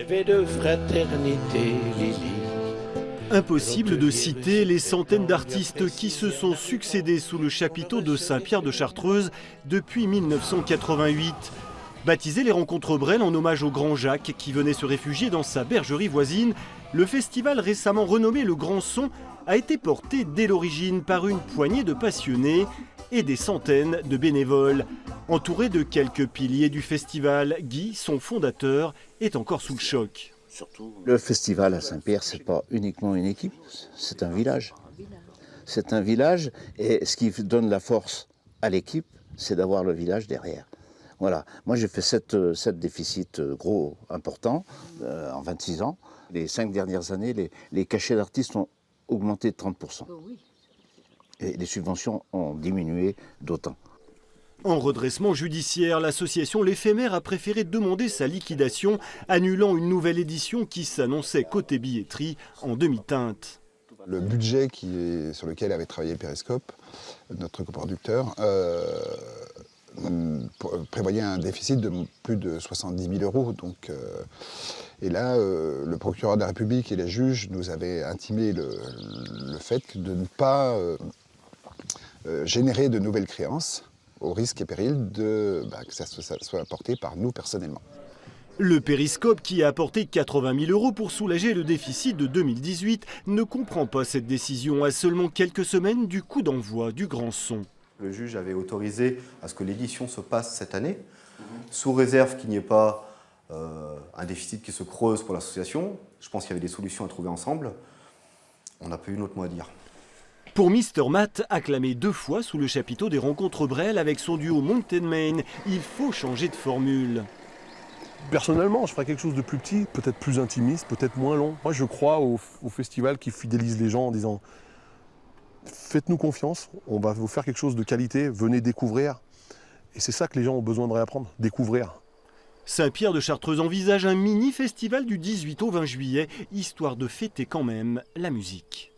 rêver de fraternité, Lily. Impossible de citer les centaines d'artistes qui se sont succédés sous le chapiteau de Saint-Pierre de Chartreuse depuis 1988. Baptisé les Rencontres Brel en hommage au Grand Jacques qui venait se réfugier dans sa bergerie voisine, le festival récemment renommé Le Grand Son a été porté dès l'origine par une poignée de passionnés et des centaines de bénévoles. Entouré de quelques piliers du festival, Guy, son fondateur, est encore sous le choc. Le festival à Saint-Pierre, ce n'est pas uniquement une équipe, c'est un village. C'est un village et ce qui donne la force à l'équipe, c'est d'avoir le village derrière. Voilà. Moi, j'ai fait 7 déficits gros, importants, en 26 ans. Les 5 dernières années, les cachets d'artistes ont augmenté de 30%. Et les subventions ont diminué d'autant. En redressement judiciaire, l'association L'Éphémère a préféré demander sa liquidation, annulant une nouvelle édition qui s'annonçait côté billetterie en demi-teinte. Le budget sur lequel avait travaillé le Périscope, notre coproducteur, prévoyait un déficit de plus de 70 000 euros. Donc, et là, le procureur de la République et les juges nous avaient intimé le fait de ne pas générer de nouvelles créances, au risque et péril que ça soit apporté par nous personnellement. Le Périscope, qui a apporté 80 000 euros pour soulager le déficit de 2018, ne comprend pas cette décision à seulement quelques semaines du coup d'envoi du Grand Son. Le juge avait autorisé à ce que l'édition se passe cette année, sous réserve qu'il n'y ait pas un déficit qui se creuse pour l'association. Je pense qu'il y avait des solutions à trouver ensemble. On n'a pas eu notre mot à dire. Pour Mr Matt, acclamé 2 fois sous le chapiteau des Rencontres Brel avec son duo Mountain Main, il faut changer de formule. Personnellement, je ferais quelque chose de plus petit, peut-être plus intimiste, peut-être moins long. Moi, je crois au festival qui fidélise les gens en disant « Faites-nous confiance, on va vous faire quelque chose de qualité, venez découvrir ». Et c'est ça que les gens ont besoin de réapprendre, découvrir. Saint-Pierre de Chartreuse envisage un mini-festival du 18 au 20 juillet, histoire de fêter quand même la musique.